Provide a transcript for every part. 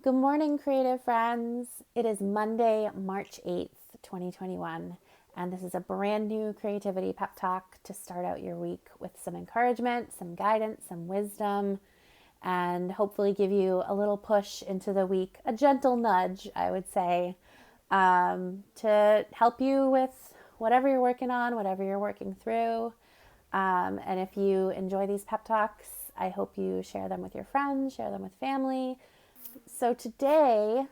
Good morning, creative friends. It is Monday, March 8th, 2021, and this is a brand new creativity pep talk to start out your week with some encouragement, some guidance, some wisdom, and hopefully give you a little push into the week, a gentle nudge, I would say, to help you with whatever you're working on, whatever you're working through. And if you enjoy these pep talks, I hope you share them with your friends, share them with family. So today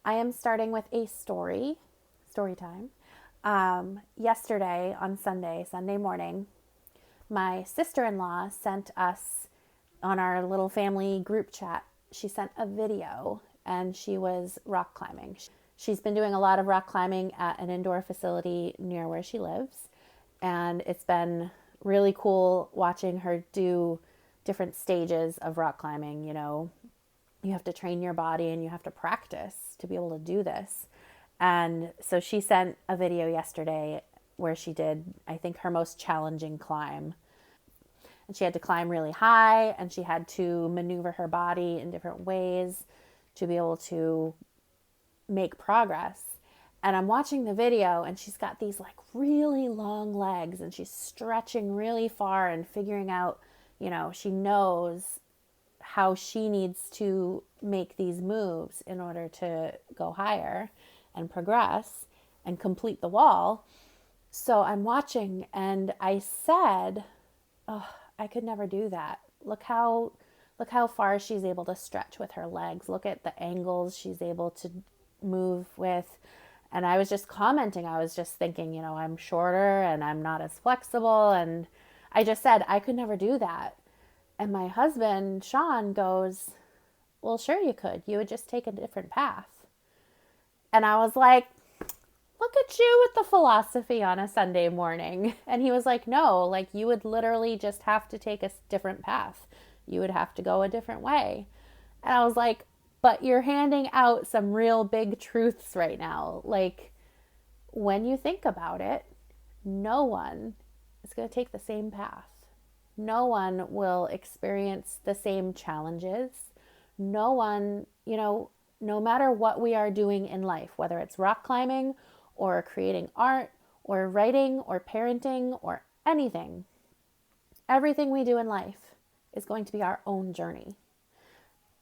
I am starting with a story time. Yesterday on Sunday morning, my sister-in-law sent us on our little family group chat. She sent a video and she was rock climbing. She's been doing a lot of rock climbing at an indoor facility near where she lives. And it's been really cool watching her do different stages of rock climbing. You have to train your body and you have to practice to be able to do this. And so she sent a video yesterday where she did, I think, her most challenging climb. And she had to climb really high and she had to maneuver her body in different ways to be able to make progress. And I'm watching the video and she's got these like really long legs and she's stretching really far and figuring out, she knows how she needs to make these moves in order to go higher and progress and complete the wall. So I'm watching and I said, "Oh, I could never do that. Look how far she's able to stretch with her legs. Look at the angles she's able to move with." And I was just commenting. I was just thinking, I'm shorter and I'm not as flexible, and I just said I could never do that. And my husband, Sean, goes, "Well, sure you could. You would just take a different path." And I was like, "Look at you with the philosophy on a Sunday morning." And he was like, "No, like you would literally just have to take a different path. You would have to go a different way." And I was like, "But you're handing out some real big truths right now. Like, when you think about it, no one is going to take the same path. No one will experience the same challenges. No one, no matter what we are doing in life, whether it's rock climbing or creating art or writing or parenting or anything, everything we do in life is going to be our own journey.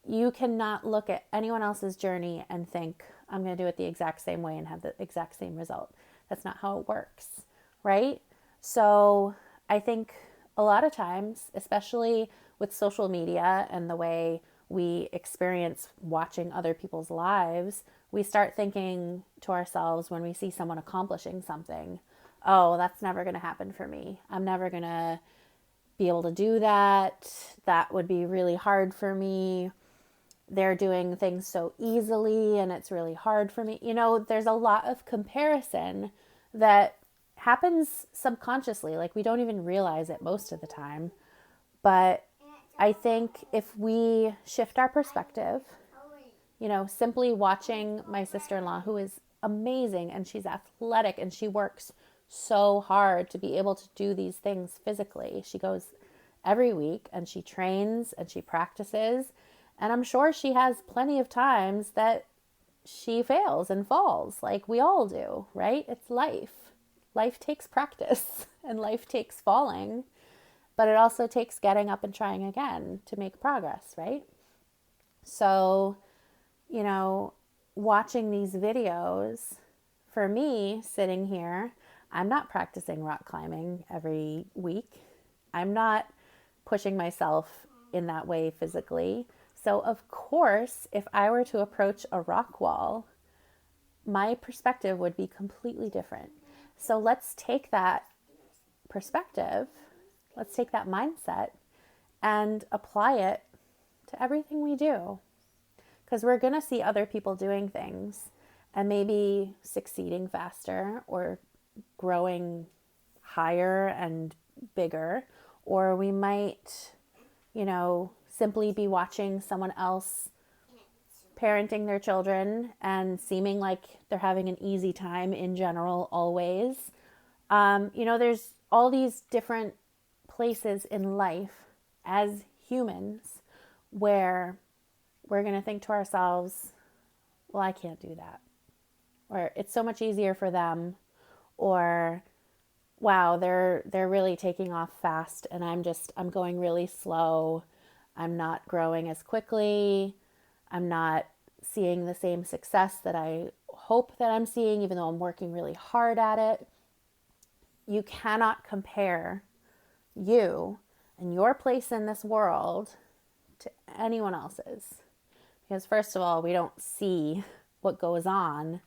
You cannot look at anyone else's journey and think, I'm going to do it the exact same way and have the exact same result. That's not how it works, right? So I think a lot of times, especially with social media and the way we experience watching other people's lives, we start thinking to ourselves when we see someone accomplishing something, "Oh, that's never going to happen for me. I'm never going to be able to do that. That would be really hard for me. They're doing things so easily and it's really hard for me." There's a lot of comparison that happens subconsciously. Like we don't even realize it most of the time. But I think if we shift our perspective, simply watching my sister-in-law, who is amazing and she's athletic and she works so hard to be able to do these things physically. She goes every week and she trains and she practices. And I'm sure she has plenty of times that she fails and falls like we all do, right? It's life. Life takes practice and life takes falling, but it also takes getting up and trying again to make progress, right? So, watching these videos, for me, sitting here, I'm not practicing rock climbing every week. I'm not pushing myself in that way physically. So, of course, if I were to approach a rock wall, my perspective would be completely different. So, let's take that perspective, let's take that mindset and apply it to everything we do. Because we're going to see other people doing things and maybe succeeding faster or growing higher and bigger, or we might, simply be watching someone else parenting their children and seeming like they're having an easy time in general always. There's all these different places in life as humans where we're going to think to ourselves, well, I can't do that. Or it's so much easier for them. Or, wow, they're really taking off fast and I'm going really slow. I'm not growing as quickly. I'm not seeing the same success that I hope that I'm seeing, even though I'm working really hard at it. You cannot compare you and your place in this world to anyone else's. Because first of all, we don't see what goes on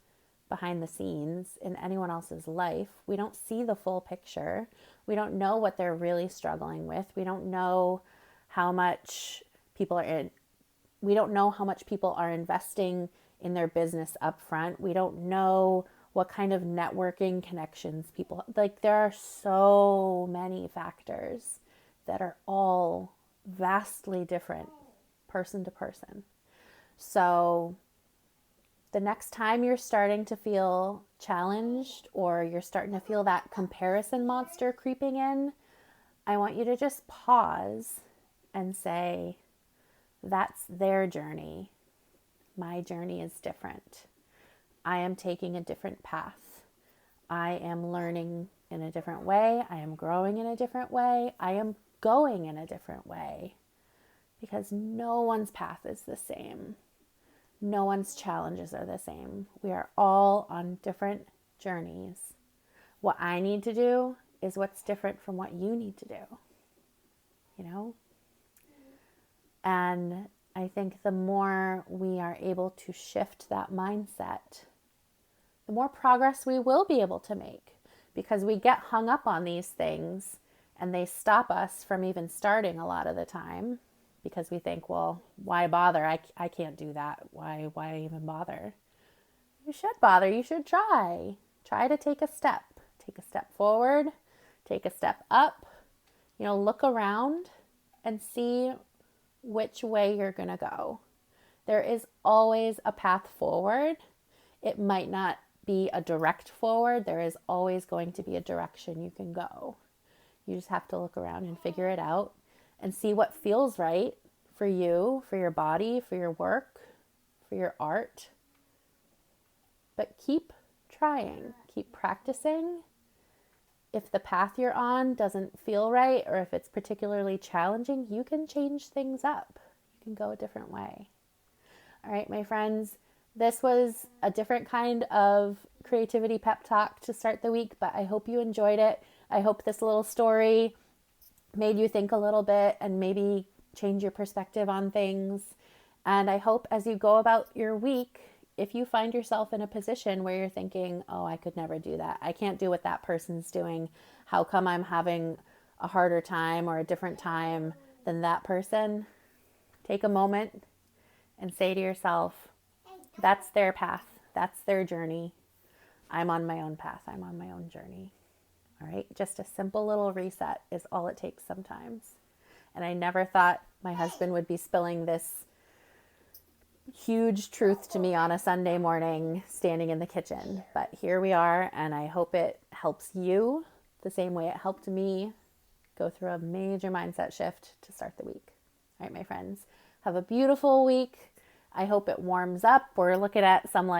behind the scenes in anyone else's life. We don't see the full picture. We don't know what they're really struggling with. We don't know how much people are in. We don't know how much people are investing in their business up front. We don't know what kind of networking connections people like. There are so many factors that are all vastly different person to person. So the next time you're starting to feel challenged or you're starting to feel that comparison monster creeping in, I want you to just pause and say, that's their journey. My journey is different. I am taking a different path. I am learning in a different way. I am growing in a different way. I am going in a different way. Because no one's path is the same. No one's challenges are the same. We are all on different journeys. What I need to do is what's different from what you need to do. You know? And I think the more we are able to shift that mindset, the more progress we will be able to make, because we get hung up on these things and they stop us from even starting a lot of the time, because we think, well, why bother? I can't do that. Why even bother? You should bother. You should try. Try to take a step. Take a step forward. Take a step up. Look around and see which way you're going to go. There is always a path forward. It might not be a direct forward. There is always going to be a direction you can go. You just have to look around and figure it out and see what feels right for you, for your body, for your work, for your art. But keep trying, keep practicing. If the path you're on doesn't feel right, or if it's particularly challenging, you can change things up. You can go a different way. All right, my friends, this was a different kind of creativity pep talk to start the week, but I hope you enjoyed it. I hope this little story made you think a little bit and maybe change your perspective on things. And I hope as you go about your week, if you find yourself in a position where you're thinking, oh, I could never do that. I can't do what that person's doing. How come I'm having a harder time or a different time than that person? Take a moment and say to yourself, that's their path. That's their journey. I'm on my own path. I'm on my own journey. All right, just a simple little reset is all it takes sometimes. And I never thought my husband would be spilling this huge truth to me on a Sunday morning standing in the kitchen. But here we are, and I hope it helps you the same way it helped me go through a major mindset shift to start the week. All right, my friends, have a beautiful week. I hope it warms up. We're looking at some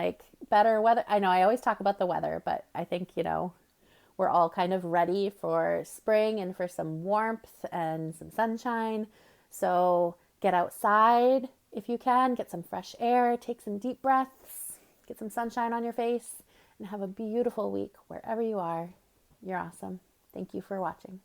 better weather. I know I always talk about the weather, but I think, we're all kind of ready for spring and for some warmth and some sunshine. So get outside if you can, get some fresh air, take some deep breaths, get some sunshine on your face, and have a beautiful week wherever you are. You're awesome. Thank you for watching.